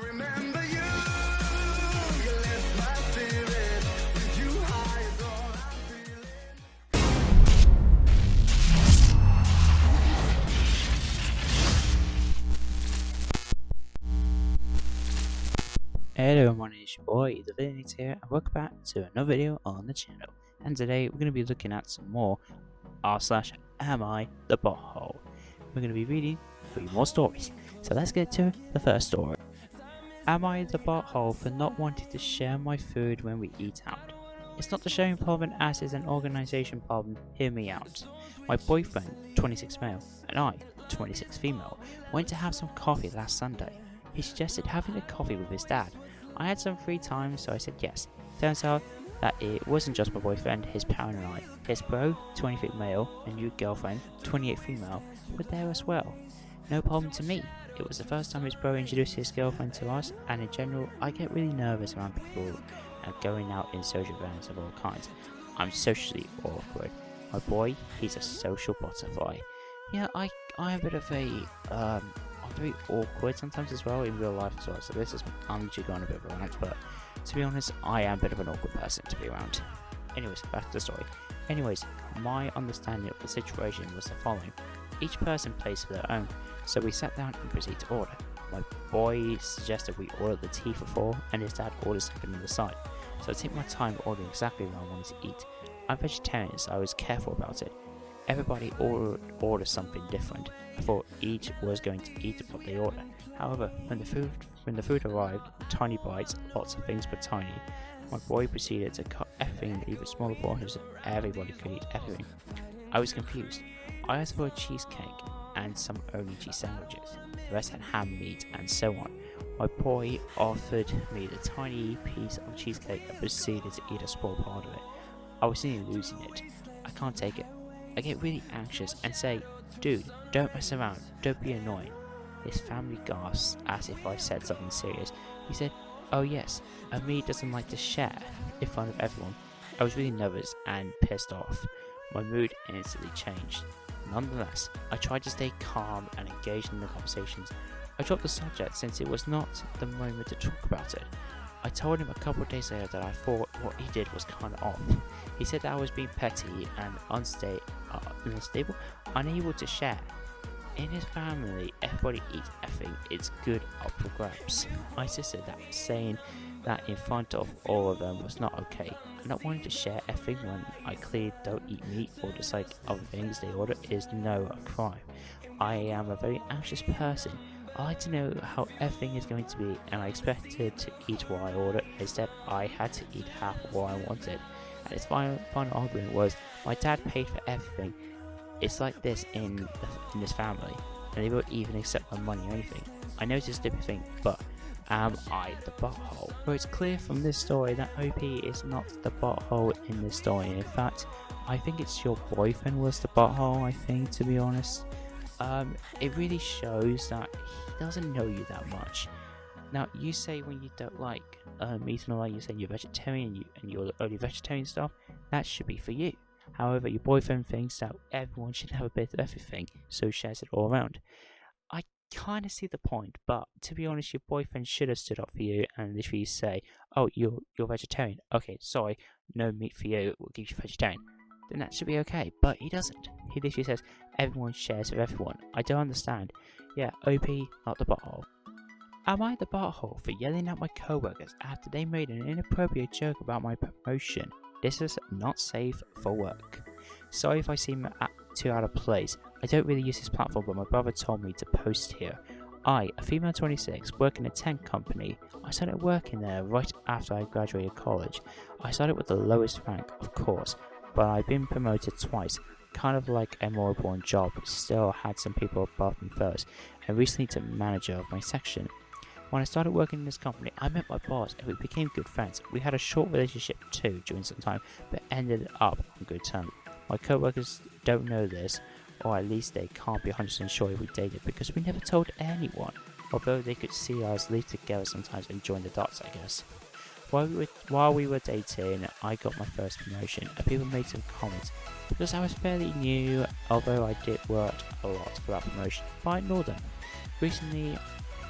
remember you. You lift my spirit. With you high is all I'm feeling. Hello, my name is your boy, the Villains here, and welcome back to another video on the channel. And today we're going to be looking at some more r/am I the butthole. We're going to be reading 3 more stories. So let's get to the first story. Am I the butthole for not wanting to share my food when we eat out? It's not the sharing problem as is an organization problem, hear me out. My boyfriend, 26 male, and I, 26 female, went to have some coffee last Sunday. He suggested having a coffee with his dad. I had some free time, so I said yes. Turns out that it wasn't just my boyfriend, his parent and I. His bro, 23 male, and new girlfriend, 28 female, were there as well. No problem to me. It was the first time his bro introduced his girlfriend to us, and in general, I get really nervous around people and going out in social events of all kinds. I'm socially awkward. My boy, he's a social butterfly. Yeah, I'm a bit of a, I'm very awkward sometimes as well in real life as well, so I'm usually going a bit of a rant, but to be honest, I am a bit of an awkward person to be around. Anyways, back to the story. Anyways, my understanding of the situation was the following. Each person pays for their own, so we sat down and proceeded to order. My boy suggested we order the tea for 4, and his dad ordered something on the side, so I took my time ordering exactly what I wanted to eat. I'm vegetarian, so I was careful about it. Everybody ordered something different. I thought each was going to eat what they ordered. However, when the food arrived, tiny bites, lots of things but tiny, my boy proceeded to cut everything into even smaller portions so everybody could eat everything. I was confused. I asked for a cheesecake and some only cheese sandwiches. The rest had ham, meat, and so on. My boy offered me the tiny piece of cheesecake and proceeded to eat a small part of it. I was nearly losing it. I can't take it. I get really anxious and say, dude, don't mess around, don't be annoying. His family gasps as if I said something serious. He said, oh yes, me doesn't like to share in front of everyone. I was really nervous and pissed off. My mood instantly changed. Nonetheless, I tried to stay calm and engaged in the conversations. I dropped the subject since it was not the moment to talk about it. I told him a couple of days later that I thought what he did was kind of off. He said that I was being petty and unstable, unable to share. In his family, everybody eats everything. It's good up for grabs. I insisted that saying that in front of all of them was not okay. Not wanting to share everything when I clearly don't eat meat or dislike other things they order is no crime. I am a very anxious person. I like to know how everything is going to be, and I expected to eat what I ordered. Instead, I had to eat half of what I wanted. And his final argument was, my dad paid for everything. It's like this in this family, and they won't even accept my money or anything. I know it's a stupid thing, but am I the butthole? Well, it's clear from this story that OP is not the butthole in this story. In fact, I think it's your boyfriend was the butthole, I think, to be honest. It really shows that he doesn't know you that much. Now, you say when you don't like meat and all that, you say you're vegetarian and you're the only vegetarian stuff, that should be for you. However, your boyfriend thinks that everyone should have a bit of everything, so shares it all around. I kind of see the point, but to be honest, your boyfriend should have stood up for you and literally say, oh, you're vegetarian. Okay, sorry, no meat for you, we'll give you vegetarian. Then that should be okay, but he doesn't. He literally says, everyone shares with everyone. I don't understand. Yeah, OP, not the butthole. Am I the butthole for yelling at my coworkers after they made an inappropriate joke about my promotion? This is not safe for work. Sorry if I seem too out of place. I don't really use this platform, but my brother told me to post here. I, a female 26, work in a tech company. I started working there right after I graduated college. I started with the lowest rank, of course, but I've been promoted twice, kind of like a more important job, but still had some people above me first, and recently to manager of my section. When I started working in this company, I met my boss and we became good friends. We had a short relationship too during some time, but ended up on good terms. My co-workers don't know this, or at least they can't be 100% sure if we dated because we never told anyone, although they could see us leave together sometimes and join the dots, I guess. While we were dating, I got my first promotion, and people made some comments. Because I was fairly new, although I did work a lot for that promotion, but I ignored them. Recently,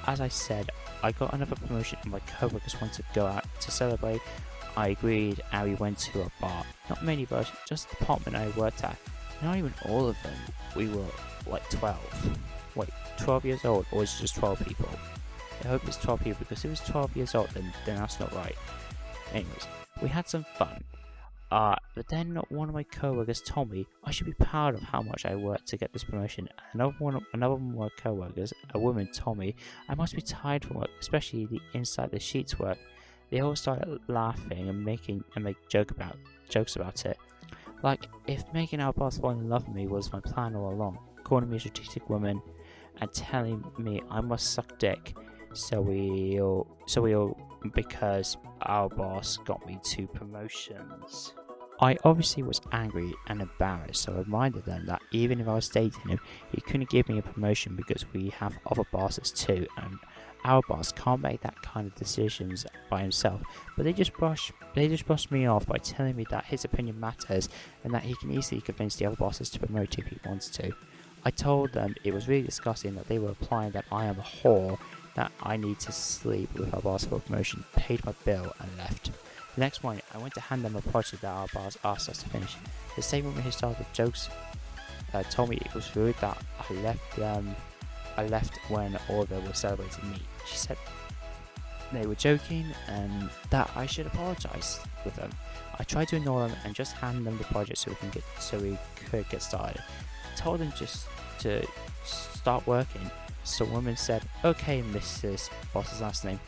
as I said, I got another promotion and my coworkers wanted to go out to celebrate. I agreed and we went to a bar. Not many of us, just the department I worked at. Not even all of them. We were like 12. Wait, 12 years old, or is it just 12 people? I hope it's 12 people, because if it was 12 years old, then that's not right. Anyways, we had some fun. But then one of my co-workers told me I should be proud of how much I worked to get this promotion. Another one of my co-workers, a woman, told me I must be tired from work, especially the inside the sheets work. They all started laughing and make jokes about it. Like, if making our boss fall in love with me was my plan all along, calling me a strategic woman and telling me I must suck dick, so we all because our boss got me 2 promotions. I obviously was angry and embarrassed, so I reminded them that even if I was dating him, he couldn't give me a promotion because we have other bosses too, and our boss can't make that kind of decisions by himself. But they just brushed me off by telling me that his opinion matters and that he can easily convince the other bosses to promote if he wants to. I told them it was really disgusting that they were implying that I am a whore, that I need to sleep with our boss for a promotion, paid my bill and left. The next morning, I went to hand them a project that our boss asked us to finish. The same woman who started the jokes told me it was rude that I left when all of them were celebrating me. She said they were joking and that I should apologise with them. I tried to ignore them and just hand them the project so we could get started. I told them just to start working. So the woman said, "Okay, Mrs. Boss's last name."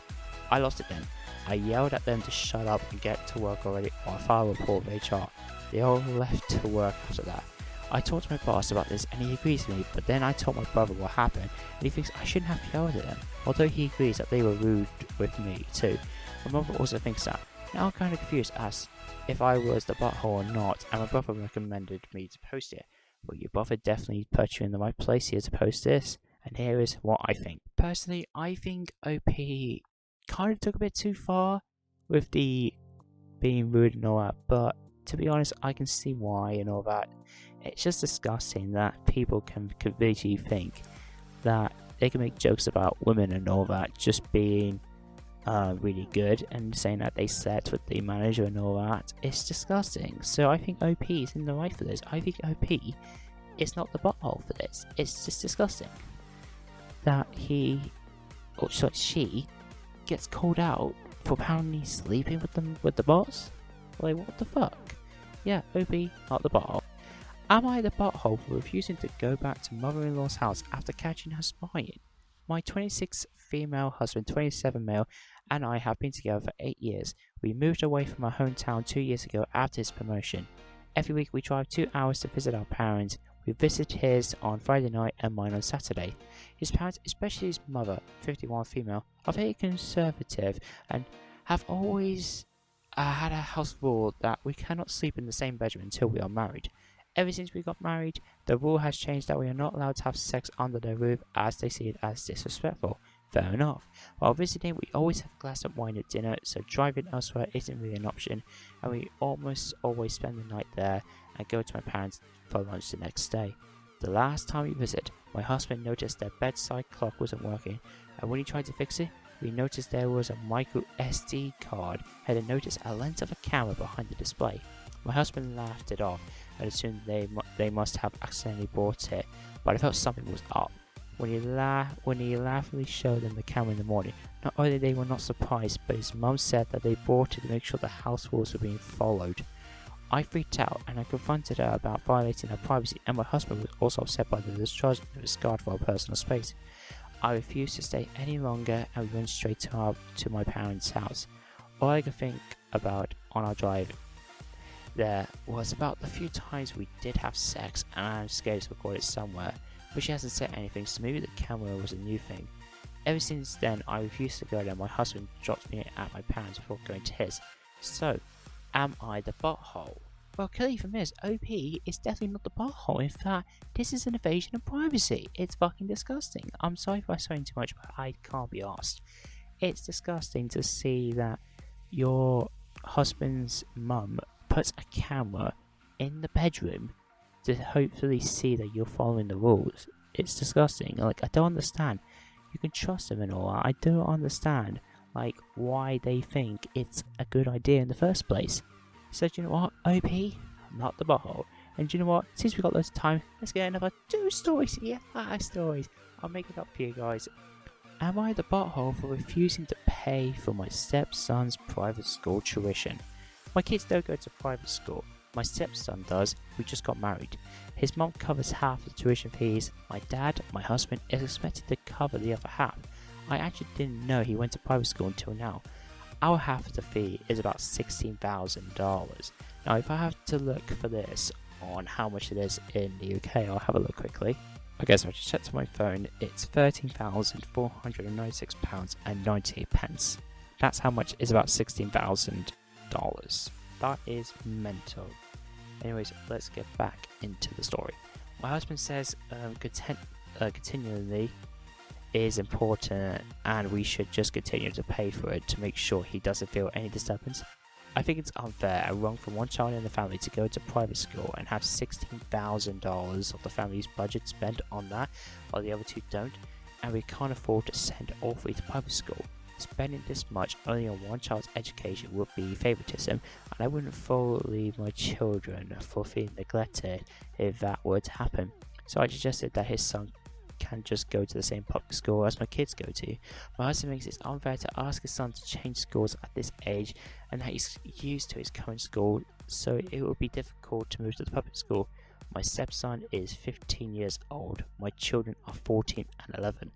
I lost it then. I yelled at them to shut up and get to work already, or I'll file a report with HR. They all left to work after that. I talked to my boss about this and he agrees with me, but then I told my brother what happened and he thinks I shouldn't have yelled at them, although he agrees that they were rude with me too. My mother also thinks that. Now I'm kind of confused as if I was the butthole or not, and my brother recommended me to post it. Well, your brother definitely put you in the right place here to post this, and here is what I think. Personally, I think OP kind of took a bit too far with the being rude and all that, but to be honest, I can see why and all that. It's just disgusting that people can completely think that they can make jokes about women and all that just being really good and saying that they slept with the manager and all that. It's disgusting. So I think OP is in the right for this. I think OP is not the butthole for this. It's just disgusting that she gets called out for apparently sleeping with the boss. Like, what the fuck? Yeah, OP, not the butthole. Am I the butthole for refusing to go back to mother-in-law's house after catching her spying? My 26 female husband, 27 male, and I have been together for 8 years. We moved away from our hometown 2 years ago after his promotion. Every week we drive 2 hours to visit our parents. We visit his on Friday night and mine on Saturday. His parents, especially his mother, 51 female, are very conservative and have always had a house rule that we cannot sleep in the same bedroom until we are married. Ever since we got married, the rule has changed that we are not allowed to have sex under their roof as they see it as disrespectful. Fair enough. While visiting, we always have a glass of wine at dinner, so driving elsewhere isn't really an option, and we almost always spend the night there and go to my parents for lunch the next day. The last time we visited, my husband noticed their bedside clock wasn't working, and when he tried to fix it, we noticed there was a micro SD card and a notice a lens of a camera behind the display. My husband laughed it off and assumed they must have accidentally bought it, but I felt something was up. When he laughingly showed them the camera in the morning, not only they were not surprised, but his mum said that they bought it to make sure the house rules were being followed. I freaked out and I confronted her about violating her privacy, and my husband was also upset by the discharge of disregard for our personal space. I refused to stay any longer and we went straight to my parents' house. All I could think about on our drive there was about the few times we did have sex, and I'm scared to record it somewhere, but she hasn't said anything, so maybe the camera was a new thing. Ever since then, I refused to go there. My husband dropped me at my parents before going to his. So, am I the butthole? Well, clearly from this, OP is definitely not the butthole. In fact, this is an invasion of privacy. It's fucking disgusting. I'm sorry if I'm saying too much, but I can't be asked. It's disgusting to see that your husband's mum puts a camera in the bedroom to hopefully see that you're following the rules. It's disgusting. Like, I don't understand. You can trust them and all. I don't understand, like, why they think it's a good idea in the first place. So, do you know what, OP? Not the butthole. And do you know what? Since we got loads of time, let's get another 2 stories. Yeah, 5 stories. I'll make it up for you guys. Am I the butthole for refusing to pay for my stepson's private school tuition? My kids don't go to private school. My stepson does. We just got married. His mum covers half the tuition fees. My dad, my husband, is expected to cover the other half. I actually didn't know he went to private school until now. Our half of the fee is about $16,000. Now, if I have to look for this on how much it is in the UK, I'll have a look quickly. Okay, so I just checked on my phone. It's £13,496.98. That's how much is about $16,000. That is mental. Anyways, let's get back into the story. My husband says continually is important and we should just continue to pay for it to make sure he doesn't feel any disturbance. I think it's unfair and wrong for one child in the family to go to private school and have $16,000 of the family's budget spent on that while the other two don't, and we can't afford to send all 3 to private school. Spending this much only on one child's education would be favoritism, and I wouldn't fully my children for feeling neglected if that were to happen. So I suggested that his son can just go to the same public school as my kids go to. My husband thinks it's unfair to ask his son to change schools at this age and that he's used to his current school, so it would be difficult to move to the public school. My stepson is 15 years old. My children are 14 and 11.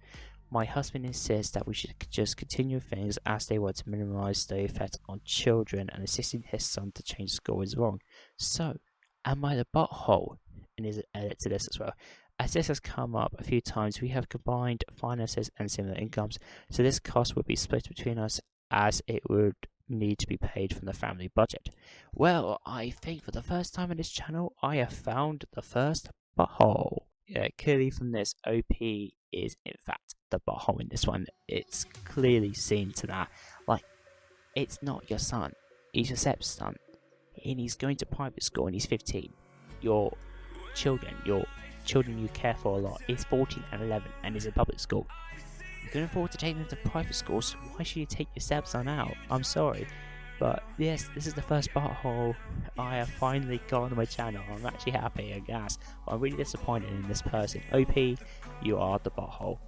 My husband insists that we should just continue things as they were to minimize the effect on children, and assisting his son to change school is wrong. So, am I the butthole? And is it edit to this as well? As this has come up a few times, we have combined finances and similar incomes, so this cost would be split between us as it would need to be paid from the family budget. Well, I think for the first time on this channel, I have found the first butthole. Yeah, clearly from this, OP is in fact the butthole in this one. It's clearly seen to that. Like, it's not your son, he's your stepson, and he's going to private school and he's 15. Your children you care for a lot is 14 and 11 and is in public school. You can afford to take them to private schools, so why should you take your stepson out? I'm sorry, but yes, this is the first butthole I have finally got on my channel. I'm actually happy, I guess, but I'm really disappointed in this person. OP, you are the butthole.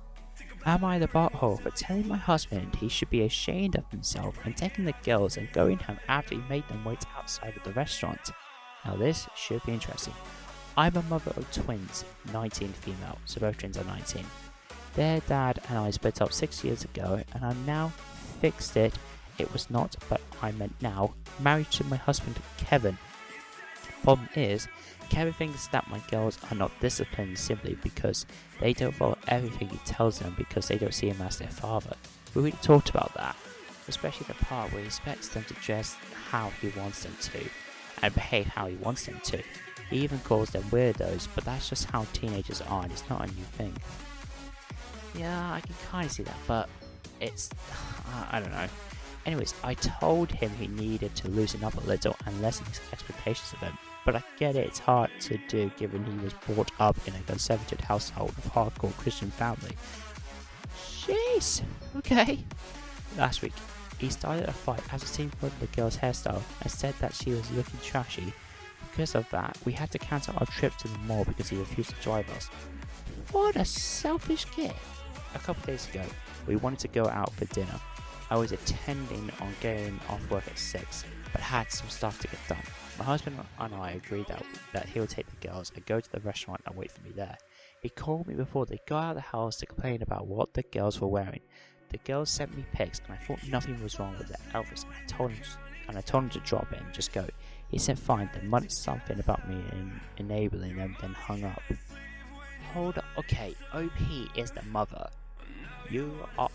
Am I the butthole for telling my husband he should be ashamed of himself and taking the girls and going home after he made them wait outside of the restaurant? Now this should be interesting. I'm a mother of twins, 19 female, so both twins are 19. Their dad and I split up 6 years ago, and I'm now fixed it. It was not, but I meant now, married to my husband Kevin. Problem is, Kevin thinks that my girls are not disciplined simply because they don't follow everything he tells them because they don't see him as their father. We really talked about that, especially the part where he expects them to dress how he wants them to and behave how he wants them to. He even calls them weirdos, but that's just how teenagers are and it's not a new thing. Yeah, I can kind of see that, but it's... I don't know. Anyways, I told him he needed to loosen up a little and lessen his expectations of him, but I get it, it's hard to do given he was brought up in a conservative household of hardcore Christian family. Jeez, okay. Last week, he started a fight as he seen one of the girl's hairstyle and said that she was looking trashy. Because of that, we had to cancel our trip to the mall because he refused to drive us. What a selfish kid. A couple days ago, we wanted to go out for dinner. I was intending on getting off work at 6, but had some stuff to get done. My husband and I agreed that he would take the girls and go to the restaurant and wait for me there. He called me before they got out of the house to complain about what the girls were wearing. The girls sent me pics and I thought nothing was wrong with their outfits, and I told him to drop it and just go. He said fine, then muttered something about me enabling them, then hung up. Hold up, okay, OP is the mother. You are...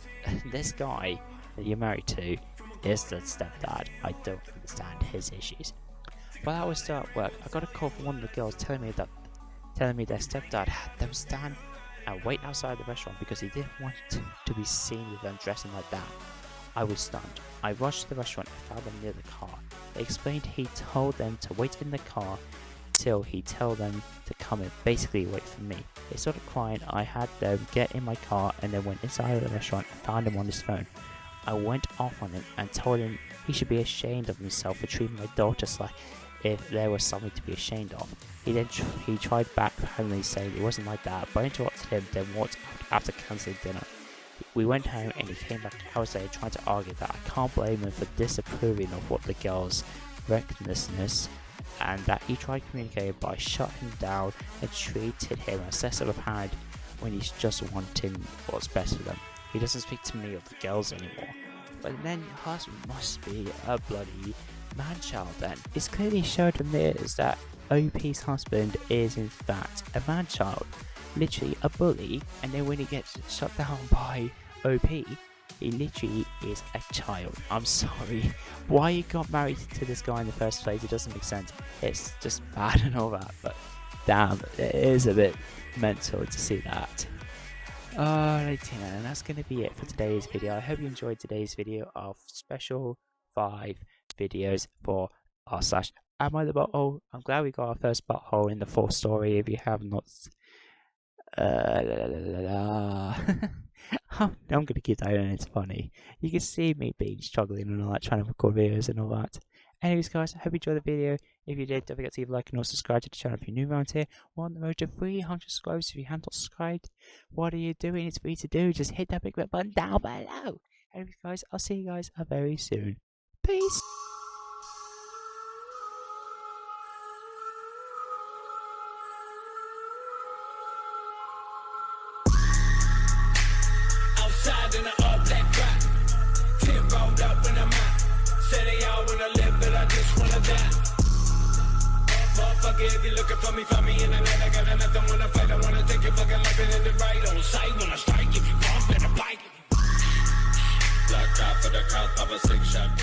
this guy that you're married to is the stepdad. I don't understand his issues. While I was still at work, I got a call from one of the girls telling me their stepdad had them stand and wait outside the restaurant because he didn't want to be seen with them dressing like that. I was stunned. I rushed to the restaurant and found them near the car. They explained he told them to wait in the car until he tell them to come and basically wait for me. They started crying. I had them get in my car and then went inside of the restaurant and found him on his phone. I went off on him and told him he should be ashamed of himself for treating my daughter like if there was something to be ashamed of. He tried back and saying it wasn't like that, but I interrupted him, then walked out after cancelling dinner. We went home and he came back hours later trying to argue that I can't blame him for disapproving of what the girls' recklessness, and that he tried communicating, but I shut him down and treated him as less of a parent when he's just wanting what's best for them. He doesn't speak to me or the girls anymore. But then your husband must be a bloody man-child then. It's clearly showed in this that OP's husband is in fact a man-child. Literally a bully, and then when he gets shut down by OP, he literally is a child. I'm sorry. Why you got married to this guy in the first place, it doesn't make sense. It's just bad and all that, but damn, it is a bit mental to see that. Alright, and that's going to be it for today's video. I hope you enjoyed today's video of special 5 videos for r/Am I the Butthole? I'm glad we got our first butthole in the full story. If you have not I'm going to keep that in, it's funny. You can see me being struggling and all that, trying to record videos and all that. Anyways guys, I hope you enjoyed the video. If you did, don't forget to leave a like and also subscribe to the channel if you're new around here. We're on the road to 300 subscribers. If you haven't subscribed, what are you doing? It's free to do. Just hit that big red button down below. Anyways guys, I'll see you guys very soon. Peace! Outside in an all-black drop, 10 rolled up when I'm out. Say they all wanna live, but I just wanna die. Motherfucker, if you looking for me, find me in the night. I got nothing, wanna fight, I wanna take your fucking life and end it right on sight. When I strike, if you bump in a bike, black out for the crowd, pop a 6-shot.